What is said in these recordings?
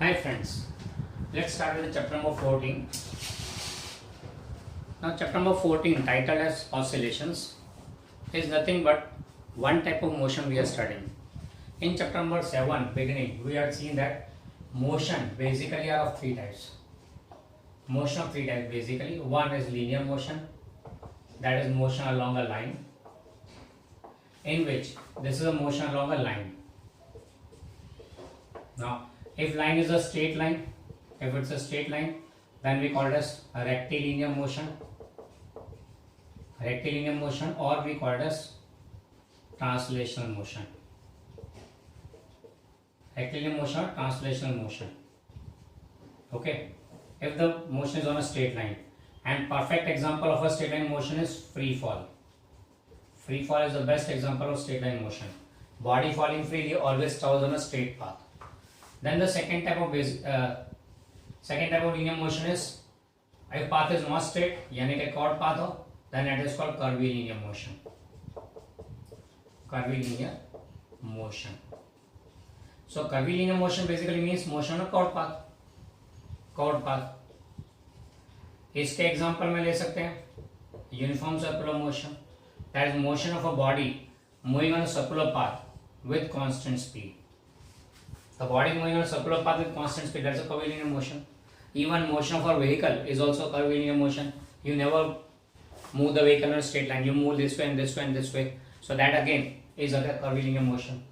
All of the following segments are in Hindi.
Hi friends, let's start with chapter number 14. Now chapter number 14 titled as oscillations is nothing but one type of motion we are studying. In chapter number 7 beginning we are seeing that motion basically are of three types. Motion of three types basically. One is linear motion, that is motion along a line, in which this is a motion along a line. Now if line is a straight line, if it's a straight line, then we call it as a rectilinear motion, or we call it as translational motion. Rectilinear motion or translational motion. Okay, if the motion is on a straight line, and perfect example of a straight line motion is free fall. Free fall is the best example of straight line motion. Body falling freely always travels on a straight path. Then the second type of linear motion is if path is not straight, यानी कि chord path हो, then it is called curvilinear motion. Curvilinear motion. So curvilinear motion basically means motion of chord path. Chord path. इसके एग्जांपल में ले सकते हैं uniform circular motion, that is motion of a body moving on a circular path with constant speed. The body is moving on a circular path with constant speed, that is a curvilinear motion. Even motion of a vehicle is also a curvilinear motion. You never move the vehicle in a straight line, you move this way and this way and this way. So that again is a curvilinear motion.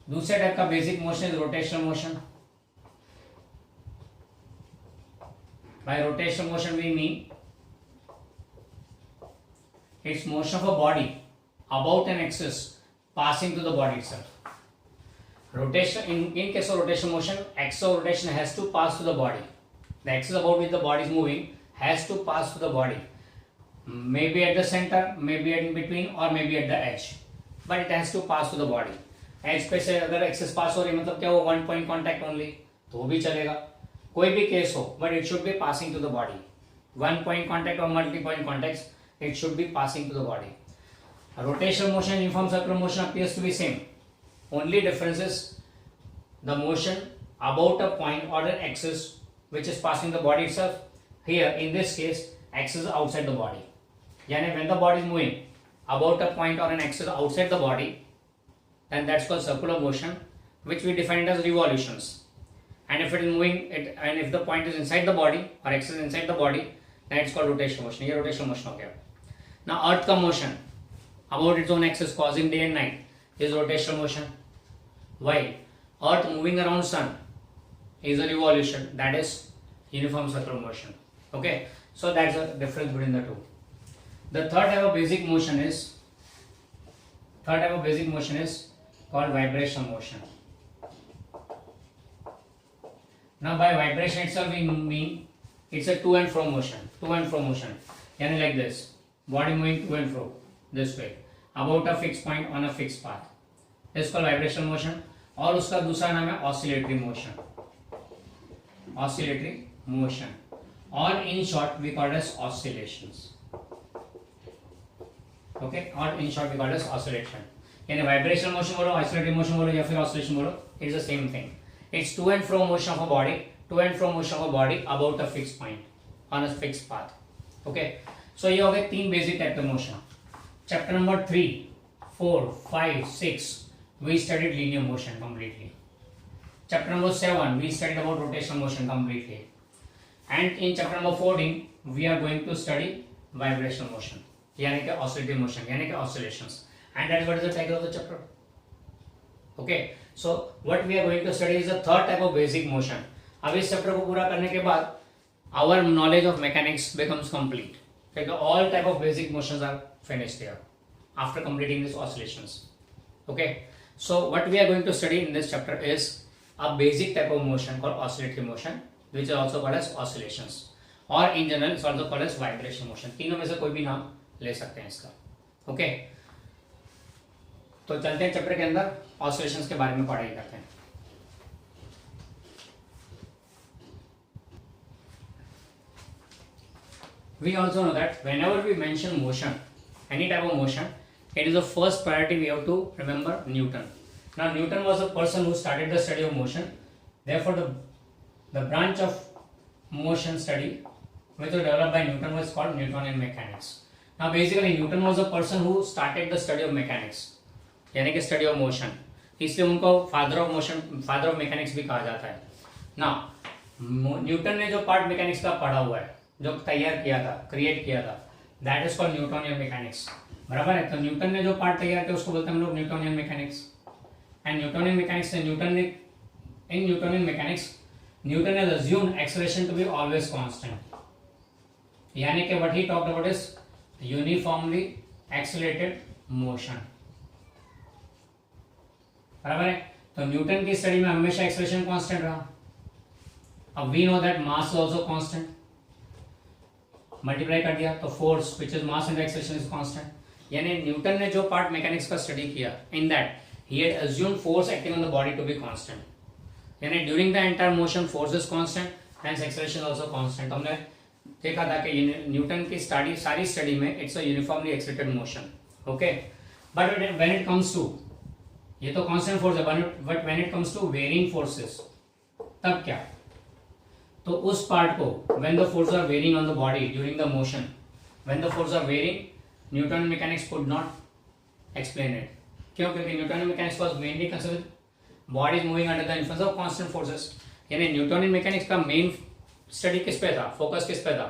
दूसरे टाइप का basic motion is rotational motion. By rotational motion we mean it's motion of a body about an axis passing to the body itself. Rotation in case of rotational motion, axis of rotation has to pass to the body. The axis about which the body is moving has to pass to the body. Maybe at the center, maybe in between, or maybe at the edge. But it has to pass to the body. Edge पे से अगर axis pass हो रही है मतलब क्या वो one point contact only तो भी चलेगा. कोई भी केस हो, but it should be passing to the body. One point contact or multi point contacts, it should be passing to the body. A rotational motion and uniform circular motion appears to be same. Only difference is the motion about a point or an axis which is passing the body itself. Here in this case, axis is outside the body. Yani when the body is moving about a point or an axis outside the body, then that's called circular motion, which we defined as revolutions. And if it is moving, and if the point is inside the body or axis is inside the body, then it's called rotational motion. ये rotational motion हो गया. Now Earth का motion about its own axis causing day and night is rotational motion. While Earth moving around Sun is a revolution, that is uniform circular motion. Okay, so that's the difference between the two. The third type of basic motion is called vibrational motion. Now by vibration itself we mean it's a to and fro motion. Yani like this, body moving to and fro this way about a fixed point on a fixed path. This is called vibrational motion. और उसका दूसरा नाम है oscillatory motion, or in short we call it as oscillations. Okay, or in short we call it as oscillation. यानी vibrational motion बोलो, oscillatory motion बोलो या फिर oscillation बोलो, it's the same thing. It's to and fro motion of a body about a fixed point on a fixed path. Okay, so ये हो गए तीन basic type of motion. Chapter number 3, 4, 5, 6 we studied linear motion completely. Chapter number 7 we studied about rotational motion completely. And in chapter number 14 we are going to study vibrational motion, यानी कि oscillatory motion, यानी कि oscillations. And that is what is the title of the chapter. Okay, so what we are going to study is the third type of basic motion. अब इस चैप्टर को पूरा करने के बाद our knowledge of mechanics becomes complete. Okay, all type of basic motions are finished here after completing these oscillations. Okay, so what we are going to study in this chapter is a basic type of motion called oscillatory motion, which is also called as oscillations, or in general it's also called as vibrational motion. तीनों में से कोई भी नाम ले सकते हैं इसका. Okay, तो चलते हैं चैप्टर के अंदर, ऑसिलेशंस के बारे में पढ़ाई करते हैं. We also know that whenever we mention motion, any type of motion, it is the first priority we have to remember Newton. Now Newton was a person who started the study of motion Therefore, the branch of motion study which was developed by Newton was called Newtonian mechanics. Now basically Newton was the person who started the study of mechanics, यानी कि study of motion, इसलिए उनको father of motion, father of mechanics भी कहा जाता है ना। न्यूटन ने जो पार्ट मैकेनिक्स का पढ़ा हुआ है, जो तैयार किया था, क्रिएट किया था, that is called Newtonian mechanics, बराबर है। तो न्यूटन ने जो पार्ट तैयार किया उसको बोलते हैं हम लोग Newtonian mechanics. And Newtonian mechanics से in Newtonian mechanics Newton has assumed acceleration to be always constant, यानी कि what he talked about is uniformly accelerated motion, बराबर है। तो न्यूटन की स्टडी में हमेशा एक्सेलरेशन कांस्टेंट रहा। अब we know that mass is also constant, multiply कर दिया तो force which is mass into acceleration is constant. यानी न्यूटन ने जो पार्ट मैकेनिक्स का स्टडी किया, in that he had assumed force acting on the body to be constant, यानी during the entire motion force is constant, hence acceleration also constant. हमने देखा था कि न्यूटन की सारी स्टडी में it's a uniformly accelerated motion, okay. But when it comes to, ये तो कांस्टेंट फोर्स है, but when it comes to varying forces, तब क्या? तो उस पार्ट को when the force are varying on the body during the motion, when the force are varying, Newton mechanics could not explain it. क्यों? क्योंकि Newton mechanics was mainly considered body is moving under the influence of constant forces, यानी न्यूटन मैकेनिक्स का मेन स्टडी किस पे था, फोकस किस पे था?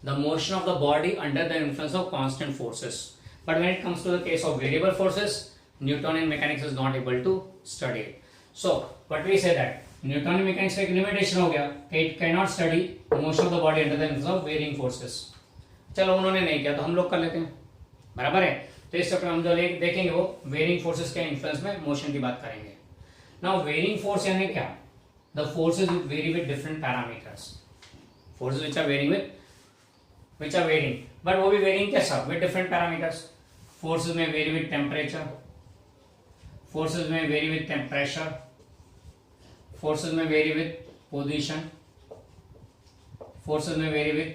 The motion of the body under the influence of constant forces. But when it comes to the case of variable forces, Newtonian mechanics is not able to study it. So, what we say that Newtonian mechanics का एक limitation हो गया कि it cannot study motion of the body under the influence of varying forces. चलो उन्होंने नहीं किया तो हम लोग कर लेते हैं, बराबर है। तो इस चक्कर में हम जो देखेंगे वो वेरिंग फोर्सेस के इन्फ्लुएंस में मोशन की बात करेंगे। नाउ वेरिंग फोर्स यानी क्या? The forces vary with different parameters, forces which are varying, but वो भी वेरिंग कैसा? With different parameters. Forces may vary with temperature, forces may vary with pressure, forces may vary with position, forces may vary with,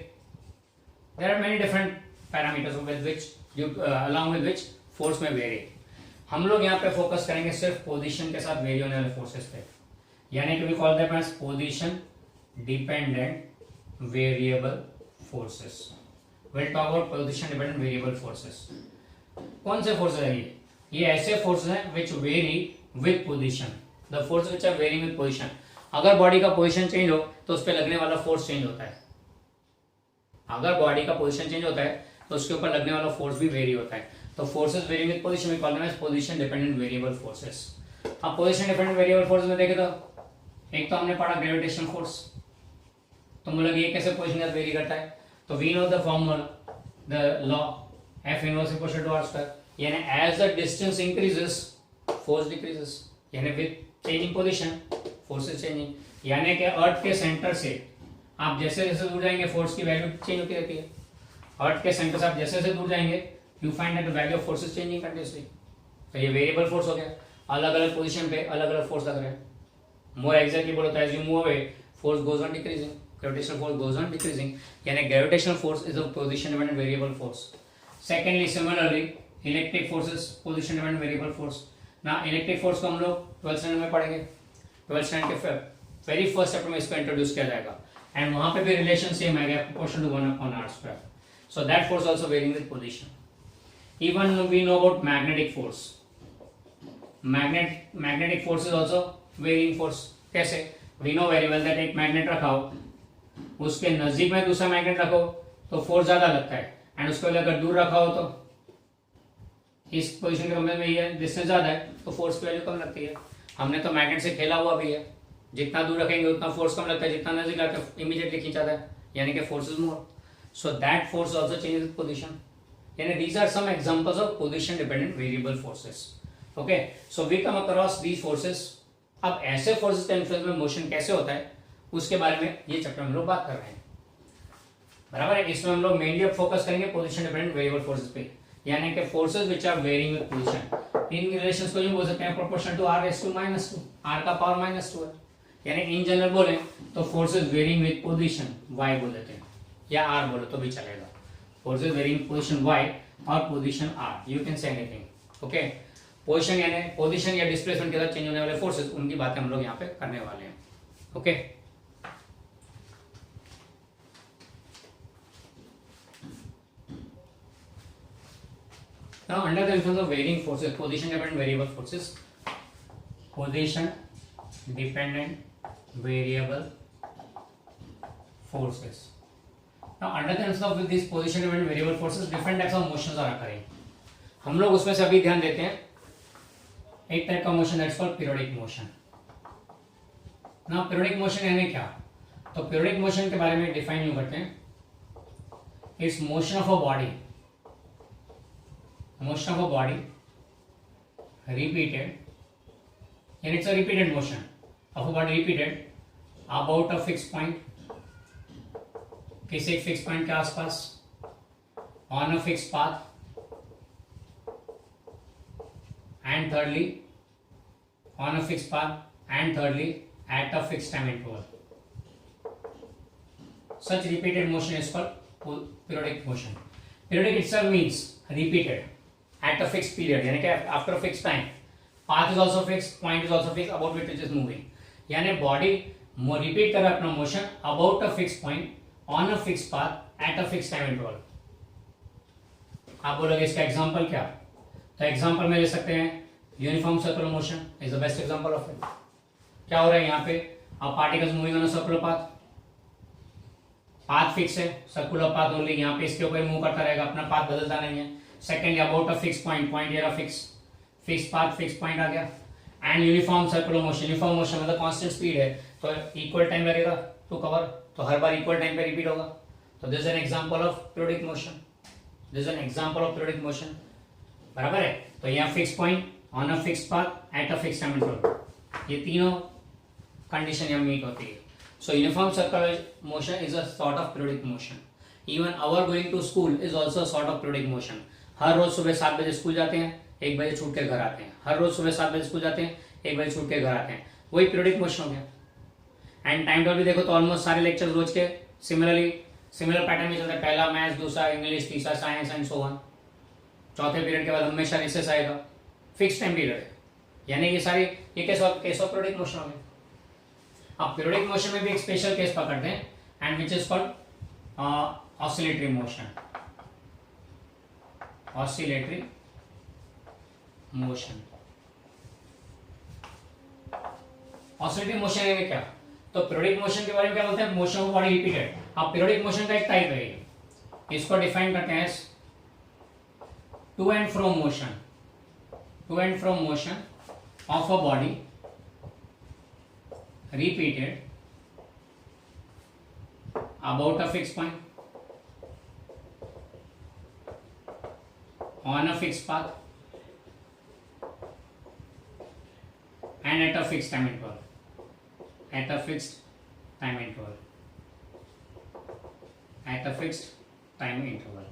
there are many different parameters with which along with which force may vary. हम लोग यहाँ पे फोकस करेंगे सिर्फ पोजीशन के साथ वेरी होने वाले फोर्सेस पे, यानी कि we call them as position dependent variable forces. Will talk about position dependent variable forces. कौन से फोर्सेस है ये ऐसे फोर्सेस हैं which vary with position, the force which are vary with position. अगर बॉडी का पोजीशन चेंज हो तो उस पर लगने वाला फोर्स चेंज होता है। अगर बॉडी का पोजीशन चेंज होता है तो उसके ऊपर लगने वाला फोर्स भी वेरी होता है। तो forces vary with position we call them as position dependent variable forces. अब पोजीशन डिपेंडेंट वेरिएबल फोर्स में देखें तो एक तो हमने पढ़ा ग्रेविटेशनल फोर्स, तो मतलब ये कैसे पोजीशन के साथ वेरी करता है? तो we know the formula, the law F inverse equal to r square, यानी as the distance increases force decreases, यानी with changing position force is changing. यानी कि अर्थ के सेंटर से आप जैसे जैसे दूर जाएंगे फोर्स की वैल्यू चेंज होती रहती है। अर्थ के सेंटर से आप जैसे जैसे दूर जाएंगे you find that the value of force is changing continuously. तो ये वेरिएबल फोर्स हो गया, अलग अलग पोजीशन पे अलग अलग फोर्स लग रहे हैं। मोर एग्जैक्टली बोलो तो as you move away force goes on decreasing, gravitational force goes on decreasing, यानी gravitational force is a position dependent variable force. Secondly similarly electric forces position dependent variable force. ना इलेक्ट्रिक फोर्स को हम लोग 12th स्टैंडर्ड में पढ़ेंगे, 12th स्टैंडर्ड के वेरी फर्स्ट चैप्टर में इसको इंट्रोड्यूस किया जाएगा एंड वहां पे भी रिलेशन सेम आएगा proportional to 1/r square. So that force also varying with position. Even we know about magnetic force, magnetic force is also varying force. कैसे? We know very well that एक मैग्नेट रखा हो, उसके नजदीक में दूसरा मैग्नेट रखो तो फोर्स ज्यादा लगता है, एंड उसको अगर दूर रखा हो तो इस पोजीशन के कंपेयर में ये डिस्टेंस ज्यादा है तो फोर्स की वैल्यू कम लगती है। हमने तो मैग्नेट से खेला हुआ भी है, जितना दूर रखेंगे उतना फोर्स कम लगता है, जितना नजदीक आकर इमीडिएटली खींचाता है, यानी कि force is more. So that force also changes with position, यानी these are some examples of position dependent variable forces. Okay, so we come across these forces. अब ऐसे फोर्सेस का इन्फ्लुएंस में मोशन कैसे होता है उसके बारे में ये चैप्टर हम लोग बात कर रहे हैं, बराबर है। इसमें हम लोग मेनली अब फोकस करेंगे पोजीशन डिपेंडेंट वेरिएबल फोर्सेस पे, यानी कि forces which are varying with position. इन रिलेशंस को यूं बोल सकते हैं proportional to r raised to -2, r का पावर -2 है, यानी इन जनरल बोले तो forces varying with position y बोल देते हैं, या r बोलो तो भी चलेगा। फोर्सेस वेरिंग पोजीशन y और position r, you can say anything. Okay, position यानी पोजीशन या डिस्प्लेसमेंट के साथ चेंज होने वाले फोर्सेस, उनकी बातें हम लोग यहाँ पे करने वाले हैं। Okay. Now under the influence of varying forces, position dependent variable forces, position dependent variable forces. Now under the influence of these position dependent variable forces, different types of motions are occurring. हम लोग उसमें से अभी ध्यान देते हैं एक टाइप का motion that's called periodic motion. ना पीरियोडिक मोशन यानी क्या? तो पीरियोडिक मोशन के बारे में डिफाइन यूं करते हैं, it's motion of a body, motion of a body repeated, and it's a repeated motion of a body repeated about a fixed point, किसी एक फिक्स पॉइंट के आसपास, on a fixed path, and thirdly on a fixed path, and thirdly at a fixed time interval. Such repeated motion is called periodic motion. Periodic itself means repeated at a fixed period, यानी कि after a fixed time, path is also fixed, point is also fixed, about which it is moving, यानी बॉडी रिपीट कर रहा है अपना motion about a fix point on a fix path at a fix time interval. आप बोलोगे इसका एग्जांपल क्या? तो एग्जांपल में ले सकते हैं uniform circular motion is the best example of it. क्या हो रहा है यहाँ पे? अब particles moving on a circular path, path fix है, सर्कुलर पाथ ओनली, यहाँ पे इसके ऊपर मूव करता रहेगा, अपना पाथ बदलता नहीं है। Secondly about a fix point, point ये फिक्स पाथ, फिक्स पॉइंट आ गया। And uniform circular motion, uniform motion मतलब कांस्टेंट स्पीड है, तो इक्वल टाइम लगेगा टू कवर, तो हर बार इक्वल टाइम पे रिपीट होगा। तो this is an example of periodic motion, this is an example of periodic motion, बराबर है। तो यहाँ fix point on a fix path at a fix time interval, ये तीनों कंडीशन यहाँ मीट होती है। So uniform circular motion is a sort of periodic motion. Even our going to school is also sort of periodic motion. हर रोज सुबह 7 बजे स्कूल जाते हैं, 1 बजे छूट के घर आते हैं, हर रोज सुबह 7 बजे स्कूल जाते हैं, 1 बजे छूट के घर आते हैं, वही पीरियोडिक मोशन हो गया। एंड टाइम टेबल भी देखो तो ऑलमोस्ट सारे लेक्चर रोज के सिमिलर पैटर्न में चलता है, पहला मैथ्स, दूसरा इंग्लिश, तीसरा साइंस एंड सो ऑन। चौथे पीरियड के बाद हमेशा रिसेस आएगा, फिक्स टाइम पीरियड है, यानी ये सारे ये केस ऑफ पीरियोडिक मोशन हो गया। अब पीरियोडिक मोशन में भी एक स्पेशल केस पकड़ते हैं and which is called oscillatory motion. Oscillatory motion, oscillatory motion है क्या? तो पीरियोडिक मोशन के बारे में क्या बोलते हैं? Motion of body repeated. अब पीरियोडिक मोशन का एक टाइप है, इसको डिफाइन करते हैं to and fro motion, to and fro motion of a body repeated about a fixed point on a fixed path and at a fixed time interval, at a fixed time interval, at a fixed time interval।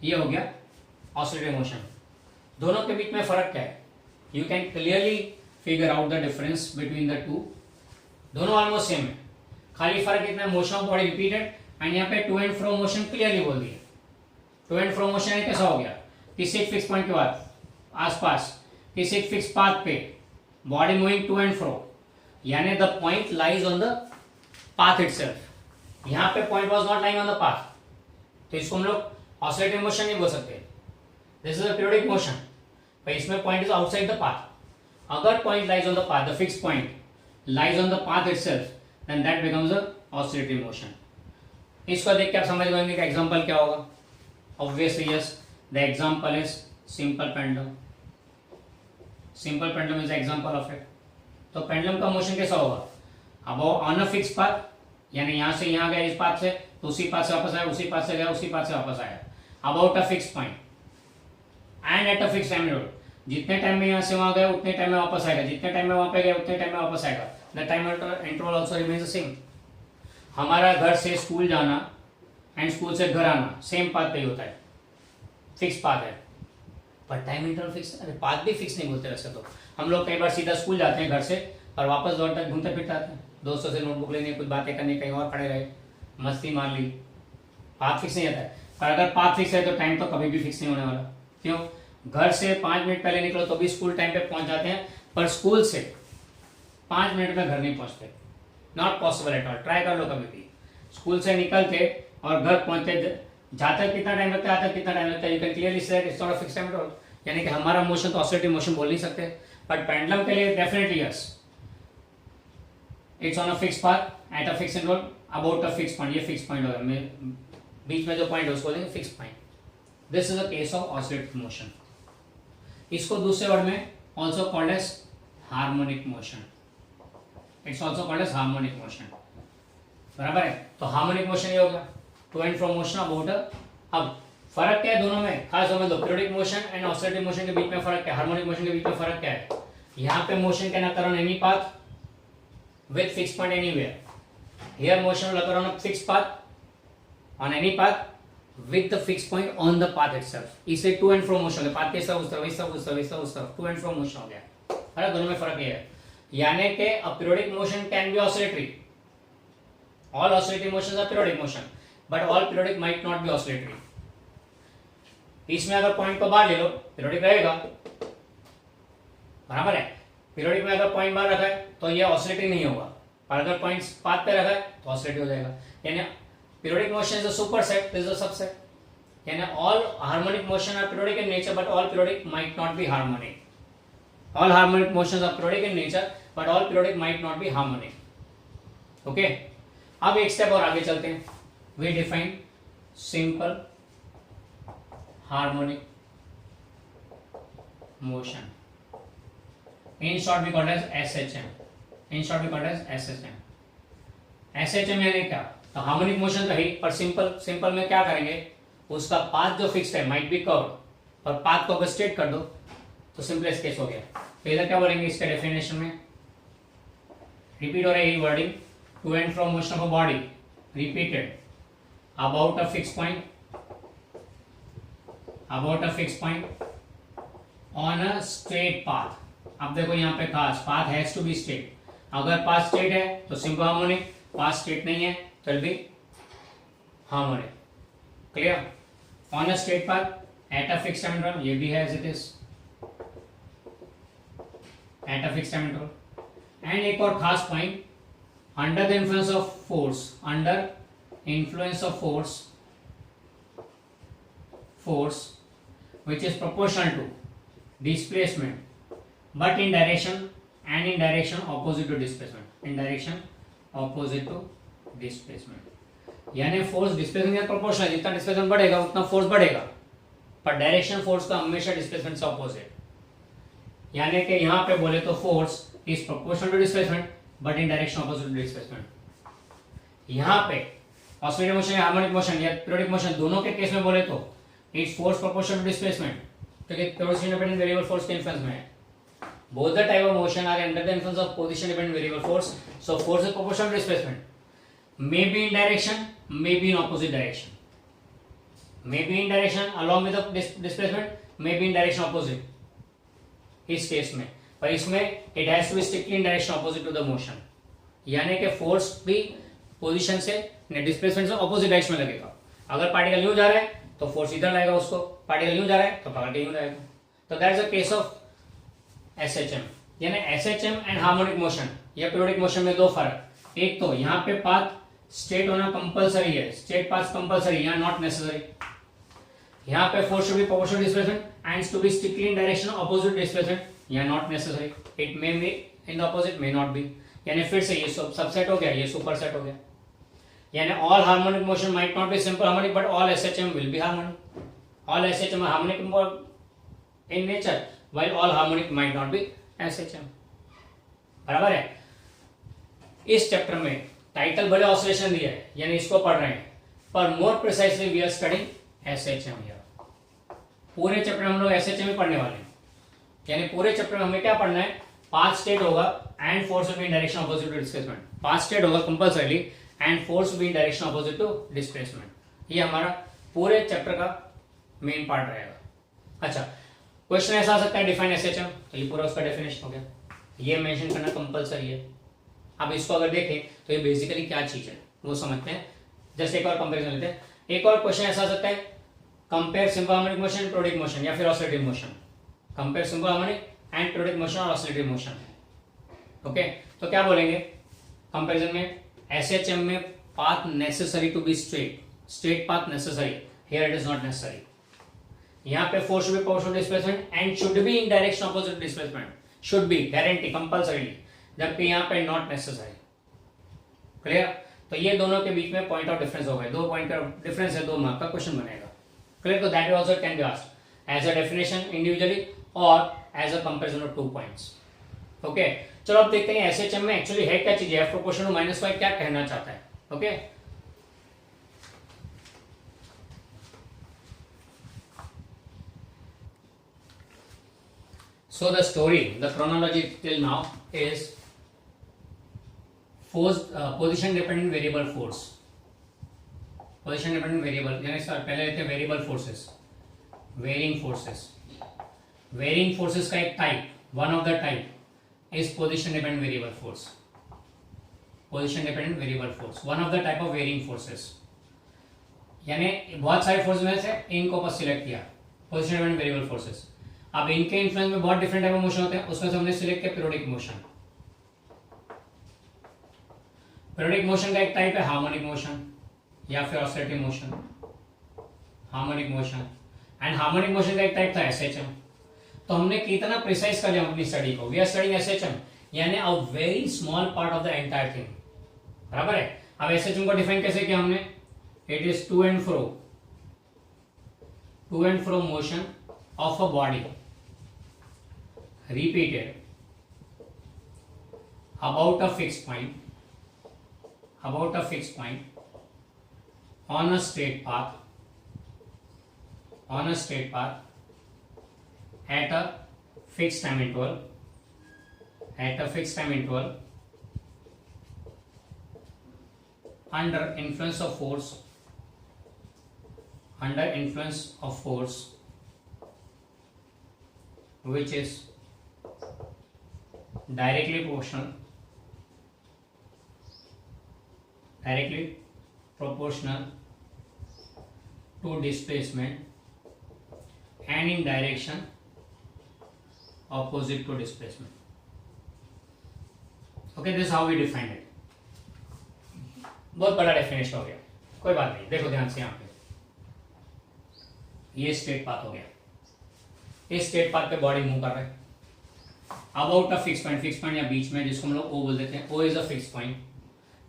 ये हो गया ऑसिलेटरी मोशन। दोनों के बीच में फर्क क्या है? You can clearly figure out the difference between the two. दोनों ऑलमोस्ट सेम है, खाली फर्क इतना motion of body repeated and यहाँ पे to and fro motion clearly बोल दिया। टू एंड फ्रो मोशन कैसा हो गया? किसी एक फिक्स पॉइंट के बाद आसपास किसी एक फिक्स पाथ पे body moving to and fro, यानी the point lies on the path itself. यहाँ पे point was not lying on the path, तो इसको हम लोग ऑसिलेटरी मोशन नहीं बोल सकते। This is a periodic motion, पर इसमें point is outside the path. अगर point lies on the path, the fix point lies on the path itself, then that becomes a oscillatory motion. इसको देख के आप समझ गए कि एग्जांपल क्या होगा? Obviously yes, the example is simple pendulum. Simple pendulum is example of it. तो पेंडुलम का मोशन कैसा होगा? अब ऑन अ फिक्स पाथ, यानी यहां से यहां गया इस पाथ से, तो उसी पाथ से वापस आया, उसी पाथ से गया, उसी पाथ से वापस आया, about a fix point and eight a fix time interval. जितने टाइम में यहां से वहां गया उतने टाइम में वापस आएगा, जितने टाइम में वहां पे गया उतने टाइम में वापस आएगा। The time interval also remains the same. हमारा घर से स्कूल जाना एंड स्कूल से घर आना सेम पाथ पे ही होता है, फिक्स पाथ है, पर टाइम इंटरवल फिक्स, पाथ भी फिक्स नहीं बोलते वैसे तो। हम लोग कई बार सीधा स्कूल जाते हैं घर से और वापस लौट कर घूमते फिरते आते हैं, दोस्तों से नोटबुक लेने, कुछ बातें करने, कहीं और खड़े रहे, मस्ती मार ली, पाथ फिक्स नहीं आता है। पर अगर पाथ फिक्स है तो टाइम तो कभी भी फिक्स नहीं होने वाला। क्यों? घर से 5 मिनट पहले निकलो तो भी स्कूल टाइम पे पहुंच जाते हैं, पर स्कूल से 5 मिनट में घर नहीं पहुंचते, not possible at all. Try कर लो कभी भी, स्कूल से निकलते और घर पहुंचते जाते कितना टाइम लगता है, आता कितना टाइम लगता है, यू कैन क्लियरली से it's not a fixed time at all. यानी कि हमारा मोशन तो ऑसिलेटिव मोशन बोल नहीं सकते, बट पेंडुलम के लिए definitely yes, it's on a fix path at a fix interval about a fix point. ये फिक्स पॉइंट होगा, बीच में जो पॉइंट है उसको बोलेंगे fix point. This is a case of oscillative motion. इसको दूसरे वर्ड में also called as harmonic motion. It's also called as harmonic motion, बराबर है। तो हार्मोनिक मोशन ये होगा to and fro motion about. अब फर्क क्या है दोनों में, खास समझ लो, पीरियोडिक मोशन एंड ऑसिलेटिव मोशन के बीच में फर्क क्या है, हार्मोनिक मोशन के बीच में फर्क क्या है। यहाँ पे motion can occur on any path with fixed point anywhere. Here motion will occur on a fixed path, on any path with the fixed point on the path itself. इसे to and fro motion हो गया, path के सब उस तरफ, इस तरफ उस तरफ, इस तरफ उस तरफ, to and fro motion हो गया। अरे दोनों में फर्क ये है, यानी कि a periodic motion can be oscillatory. All oscillating motions are periodic motion, but all periodic might not be oscillatory. इसमें अगर पॉइंट को बाहर ले लो, periodic रहेगा, बराबर है। पीरियोडिक में अगर पॉइंट बाहर रखा है तो ये ऑसिलेटिंग नहीं होगा, और अगर पॉइंट पाथ पे रखा है तो ऑसिलेटिव हो जाएगा। यानी periodic motion is a superset, this is a subset. यानी all harmonic motion are periodic in nature but all periodic might not be harmonic. All harmonic motions are periodic in nature but all periodic might not be harmonic. Okay, अब एक स्टेप और आगे चलते हैं। We define simple harmonic motion, in short we called as SHM. in short we called as SHM. SHM यानी क्या, तो हार्मोनिक मोशन तो है, पर सिंपल में क्या करेंगे, उसका पाथ जो फिक्स्ड है माइट बी कर्व्ड, और पाथ को अगर स्ट्रेट कर दो तो सिंपलेस्ट केस हो गया। तो इधर क्या बोलेंगे, इसके डेफिनेशन में रिपीट हो रहा है यही wording, to and fro motion of a body repeated about a fix point, about a fix point on a straight path. अब देखो यहाँ पे खास, path has to be straight. अगर पाथ स्ट्रेट है तो सिंपल हार्मोनिक, पाथ स्ट्रेट नहीं है तो will be harmonic. Clear, on a straight path at a fixed time interval, ये भी है as it is at a fixed time interval. And एक और खास point, under the influence of force, under influence of force which is proportional to displacement but in direction opposite to displacement, in direction opposite to displacement। यानी फोर्स डिस्प्लेसमेंट के प्रोपोर्शनल, जितना डिस्प्लेसमेंट बढ़ेगा उतना फोर्स बढ़ेगा, पर डायरेक्शन फोर्स का हमेशा डिस्प्लेसमेंट से ऑपोजिट। यानी कि यहाँ पे बोले तो force is proportional to displacement but in direction opposite to displacement. यहाँ पे ऑसिलेटिव मोशन या हार्मोनिक मोशन या पीरियोडिक मोशन दोनों के केस में बोले तो it's force proportional to displacement, क्योंकि पोजीशन डिपेंडेंट वेरिएबल फोर्स के इन्फ्लुएंस में है। Both the type of motion are under the influence of position dependent variable force. So force is proportional to displacement. May be in direction, may be in opposite direction. May be in direction along with the displacement, may be in direction opposite. इस केस में, पर इसमें it has to be strictly in direction opposite to the motion. यानी कि force भी पोजीशन से डिस्प्लेसमेंट से ऑपोजिट डायरेक्शन में लगेगा। अगर पार्टिकल यूं जा रहा है तो फोर्स इधर लाएगा उसको, पार्टिकल यूं जा रहा है तो पकड़ के यूं लाएगा। तो that is a case of SHM। यानी SHM एंड हार्मोनिक मोशन या पीरियोडिक मोशन में दो फर्क, एक तो यहाँ पे पाथ स्ट्रेट होना कंपलसरी है, स्ट्रेट पाथ कंपलसरी, यहाँ नॉट नेसेसरी। यहाँ पे force to be proportional displacement and to be strictly in direction opposite displacement, यहाँ not necessary, it may be in the opposite, may not be. यानी फिर से ये सबसेट हो गया, ये सुपरसेट हो गया। यानी all harmonic motion might not B simple harmonic but all SHM will be harmonic. All SHM harmonic in nature while all harmonic might not be SHM। बराबर है। इस चैप्टर में टाइटल भले ऑसिलेशन दिया है, यानी इसको पढ़ रहे हैं, पर more precisely we are studying SHM here. पूरे चैप्टर में हम लोग SHM ही पढ़ने वाले हैं। यानी पूरे चैप्टर में हमें क्या पढ़ना है, पाथ स्टेट होगा and force will be in direction opposite to displacement. Path state होगा compulsorily and force will be in direction opposite to displacement. ये हमारा पूरे चैप्टर का मेन पार्ट रहेगा। अच्छा, क्वेश्चन ऐसा आ सकता है डिफाइन SHM, तो ये पूरा उसका डेफिनेशन हो गया, ये मेंशन करना कंपलसरी है। अब इसको अगर देखें तो ये बेसिकली क्या चीज है वो समझते हैं। जस्ट एक और कंपेरिजन लेते हैं। एक और क्वेश्चन ऐसा आ सकता है, compare simple harmonic motion, periodic motion या फिर oscillative motion. Compare simple harmonic and periodic motion और ऑसिलेटिव मोशन। ओके, तो क्या बोलेंगे कंपैरिजन में, SHM में path necessary to be straight path necessary, here it is not necessary. यहाँ पे force should be proportional displacement and should be in direction opposite displacement, should be guarantee compulsorily, जबकि यहाँ पे नॉट नेसेसरी. क्लियर. तो ये दोनों के बीच में पॉइंट ऑफ डिफरेंस हो गए, 2 पॉइंट का डिफरेंस है, 2 मार्क का क्वेश्चन बनेगा. क्लियर. तो that also can be asked as a definition individually और as a comparison of 2 points. Okay. चलो अब देखते हैं एसएचएम में एक्चुअली है क्या चीज, एफ प्रोपोर्शनल -5 क्या कहना चाहता है. Okay. So the story, the chronology till now is force, position dependent variable force. Position dependent variable यानी सर पहले लेते हैं variable forces, varying forces. Varying forces का एक type, one of the type is position dependent variable force. Position dependent variable force one of the type of varying forces. यानी बहुत सारे फोर्स में से इनको बस सिलेक्ट किया पोजिशन डिपेंडेंट वेरिएबल फोर्सेस. अब इनके इन्फ्लुएंस में बहुत डिफरेंट टाइप ऑफ मोशन होते हैं, उसमें से हमने सिलेक्ट किया पीरियोडिक मोशन. पीरियोडिक मोशन का एक टाइप है हार्मोनिक मोशन या फिर oscillatory motion, harmonic motion. And harmonic motion का एक टाइप था एसएचएम. तो हमने कितना प्रिसाइज कर लिया अपनी स्टडी को, वी आर स्टडीइंग एसएचएम यानी a very small part of the entire thing. बराबर है. अब एसएचएम को डिफाइन कैसे किया हमने, it is to and fro motion of a body repeated about a fixed point on a straight path at a fixed time interval under influence of force which is directly proportional to displacement and in direction opposite to displacement. Okay, this is how we define it. बहुत बड़ा डेफिनेशन हो गया, कोई बात नहीं. देखो ध्यान से, यहाँ पे ये स्ट्रेट पाथ हो गया. इस स्ट्रेट पाथ पे बॉडी मूव कर रहा है अबाउट अ फिक्स पॉइंट या बीच में, जिसको हम लोग ओ बोल देते हैं. O is a fix point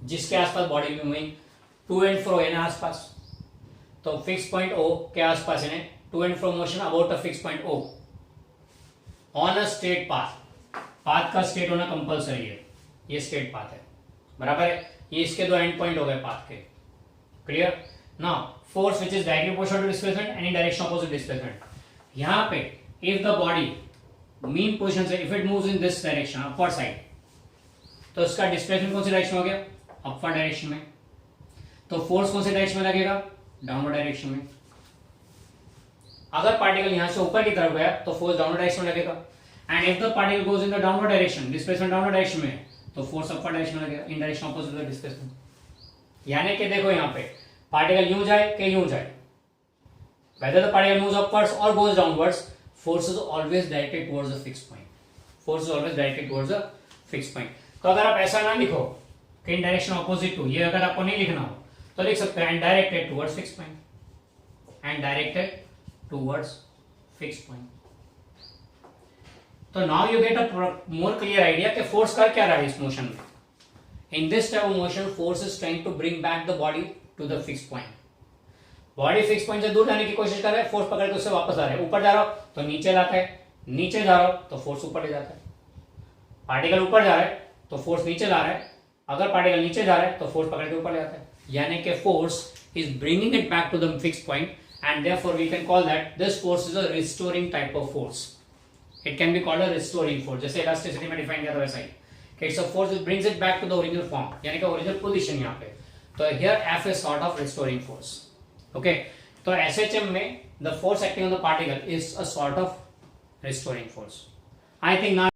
जिसके आसपास body moving to and fro यानी आसपास. तो फिक्स पॉइंट ओ के आसपास यानी to and fro motion about a fix point O on a straight path. Path का स्ट्रेट होना कंपलसरी है, ये स्ट्रेट पाथ है. बराबर है. ये इसके 2 एंड पॉइंट हो गए पाथ के. Clear. Now force which is directly proportional to displacement and in direction opposite displacement. यहाँ पे if the body mean position से if it moves in this direction upward side, तो इसका डिस्प्लेसमेंट कौन सी डायरेक्शन हो गया, अपवर्ड डायरेक्शन में. तो फोर्स कौन से डायरेक्शन में लगेगा, डाउनवर्ड डायरेक्शन में. अगर पार्टिकल यहां से ऊपर की तरफ गया तो फोर्स डाउनवर्ड डायरेक्शन में लगेगा. And if the particle goes in the downward direction, displacement downward direction में, तो फोर्स अपवर्ड डायरेक्शन में लगेगा in direction opposite to the displacement. यानी कि देखो यहाँ पे पार्टिकल यूं जाए कि यूं जाए, whether the particle moves upwards or goes downwards, force is always directed towards the fixed point. तो अगर आप ऐसा ना लिखो कि इन डायरेक्शन ऑपोजिट टू, ये अगर आपको नहीं लिखना हो तो लिख सकते हैं and directed towards fix point. तो now you get a more clear idea कि फोर्स कर क्या रहा है इस मोशन में. In this type of motion force is trying to bring back the body to the fix point. Body fix point से दूर जाने की कोशिश कर रहा है, फोर्स पकड़ के उससे वापस आ रहा है. ऊपर जा रहा हो तो नीचे लाता है, नीचे जा रहा हो तो फोर्स ऊपर ले जाता है. पार्टिकल ऊपर जा रहा है तो फोर्स नीचे ला रहा है, अगर पार्टिकल नीचे जा रहा है तो फोर्स पकड़ के ऊपर ले जाता है. यानी कि force is bringing it back to the fix point and therefore we can call that this force is a restoring type of force. It can be called a restoring force. जैसे इलास्टिसिटी में डिफाइन किया था वैसा ही कि it's a force which brings it back to the original form, यानी कि ओरिजिनल पोजीशन. यहाँ पे तो here F is sort of restoring force. Okay. तो SHM में the force acting on the particle is a sort of restoring force. I think now